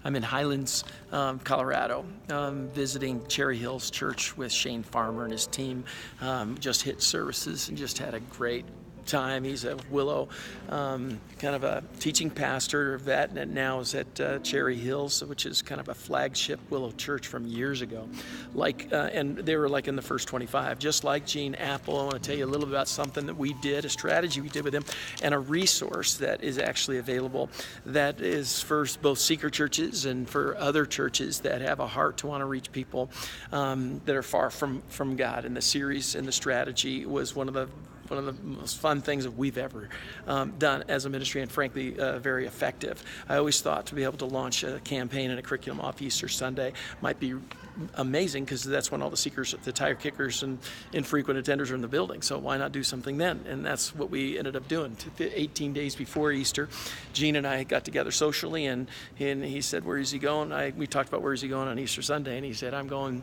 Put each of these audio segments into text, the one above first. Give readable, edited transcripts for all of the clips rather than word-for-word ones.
I'm in Highlands, Colorado, visiting Cherry Hills Church with Shane Farmer and his team. Just hit services and just had a great time. He's a Willow, kind of a teaching pastor of that, and now is at Cherry Hills, which is kind of a flagship Willow church from years ago. And they were like in the first 25, just like Gene Apple. I want to tell you a little bit about something that we did, a strategy we did with him, and a resource that is actually available that is for both seeker churches and for other churches that have a heart to want to reach people that are far from God. And the series and the strategy was one of the most fun things that we've ever done as a ministry, and frankly, very effective. I always thought to be able to launch a campaign and a curriculum off Easter Sunday might be amazing, because that's when all the seekers, the tire kickers, and infrequent attenders are in the building. So why not do something then? And that's what we ended up doing. 18 days before Easter, Gene and I got together socially, and he said, "Where is he going?" We talked about where is he going on Easter Sunday, and he said, "I'm going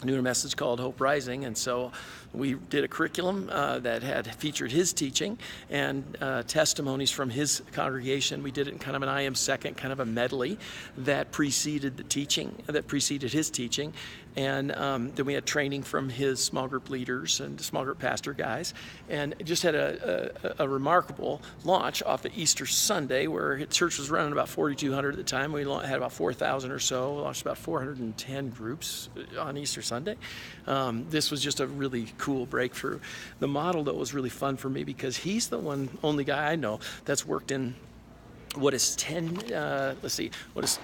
doing a message called Hope Rising." And so we did a curriculum that had featured his teaching and testimonies from his congregation. We did it in kind of an I am second, kind of a medley that preceded his teaching. And then we had training from his small group leaders and small group pastor guys, and just had a remarkable launch off of Easter Sunday, where church was running about 4,200 at the time. We had about 4,000 or so, launched about 410 groups on Easter Sunday. This was just a really cool breakthrough. The model, though, was really fun for me, because he's the only guy I know that's worked in what is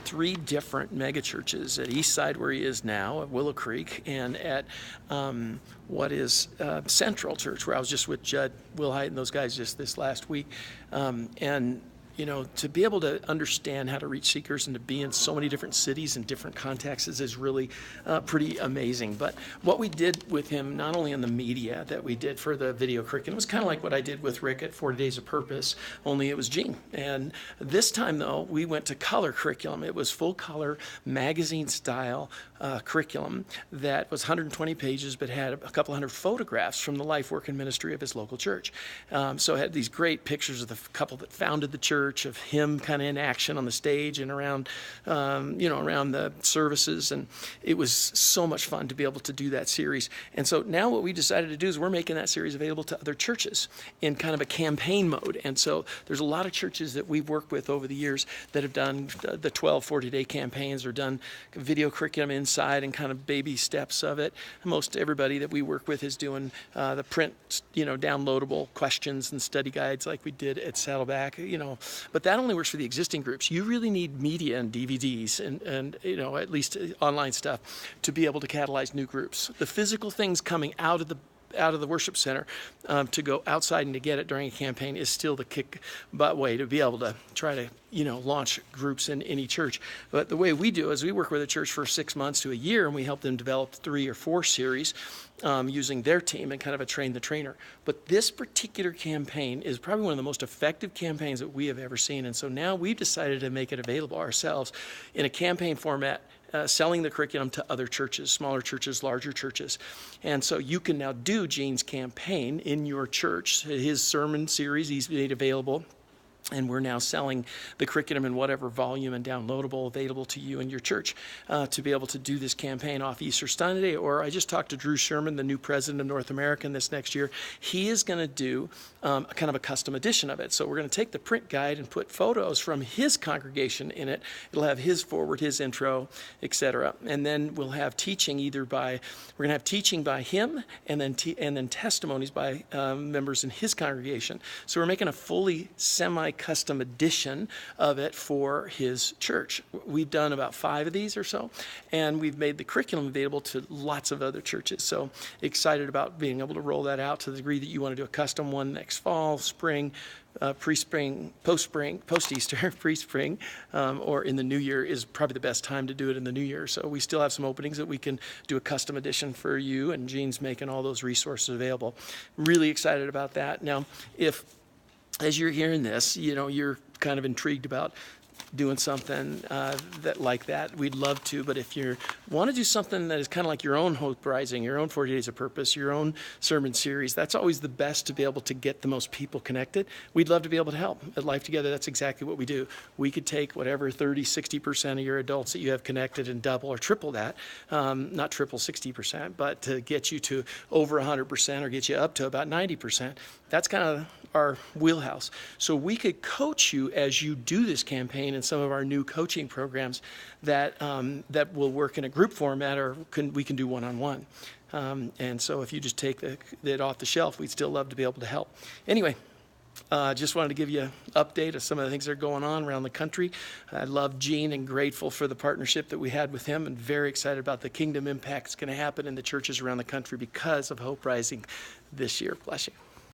3 different mega churches at Eastside, where he is now, at Willow Creek, and at what is Central Church, where I was just with Judd Wilhite and those guys just this last week. And to be able to understand how to reach seekers and to be in so many different cities and different contexts is really pretty amazing. But what we did with him, not only in the media that we did for the video curriculum, was kind of like what I did with Rick at 40 Days of Purpose, only it was Gene. And this time, though, we went to color curriculum. It was full color, magazine style curriculum that was 120 pages, but had a couple hundred photographs from the life, work, and ministry of his local church. So it had these great pictures of the couple that founded the church, of him kind of in action on the stage and around the services. And it was so much fun to be able to do that series. And so now what we decided to do is we're making that series available to other churches in kind of a campaign mode. And so there's a lot of churches that we've worked with over the years that have done the 12 40-day campaigns, or done video curriculum inside and kind of baby steps of it. Most everybody that we work with is doing the print, downloadable questions and study guides like we did at Saddleback, But that only works for the existing groups. You really need media and DVDs and at least online stuff to be able to catalyze new groups. The physical things coming out of the worship center to go outside and to get it during a campaign is still the kick butt way to be able to try to launch groups in any church. But the way we do is we work with a church for 6 months to a year, and we help them develop 3 or 4 series using their team and kind of a train the trainer. But this particular campaign is probably one of the most effective campaigns that we have ever seen. And so now we've decided to make it available ourselves in a campaign format, selling the curriculum to other churches, smaller churches, larger churches. And so you can now do Gene's campaign in your church. His sermon series he's made available, and we're now selling the curriculum in whatever volume and downloadable available to you in your church to be able to do this campaign off Easter Sunday. Or I just talked to Drew Sherman, the new president of North American, this next year. He is going to do kind of a custom edition of it. So we're going to take the print guide and put photos from his congregation in it. It'll have his forward, his intro, etc. And then we'll have teaching we're going to have teaching by him, and then testimonies by members in his congregation. So we're making a fully custom edition of it for his church. We've done about 5 of these or so, and we've made the curriculum available to lots of other churches. So excited about being able to roll that out to the degree that you want to do a custom one next fall, spring, pre-spring, post-Easter, pre-spring, or in the new year is probably the best time to do it in the new year. So we still have some openings that we can do a custom edition for you, and Gene's making all those resources available. Really excited about that. Now, as you're hearing this, you're kind of intrigued about doing something like that, we'd love to. But if you want to do something that is kind of like your own Hope Rising, your own 40 Days of Purpose, your own sermon series, that's always the best to be able to get the most people connected. We'd love to be able to help. At Life Together, that's exactly what we do. We could take whatever 30, 60% of your adults that you have connected and double or triple that, not triple 60%, but to get you to over 100% or get you up to about 90%. That's kind of our wheelhouse. So we could coach you as you do this campaign in some of our new coaching programs that will work in a group format, or we can do one-on-one. And so if you just take it off the shelf, we'd still love to be able to help. Anyway, just wanted to give you an update of some of the things that are going on around the country. I love Gene and grateful for the partnership that we had with him, and very excited about the kingdom impact that's going to happen in the churches around the country because of Hope Rising this year. Bless you.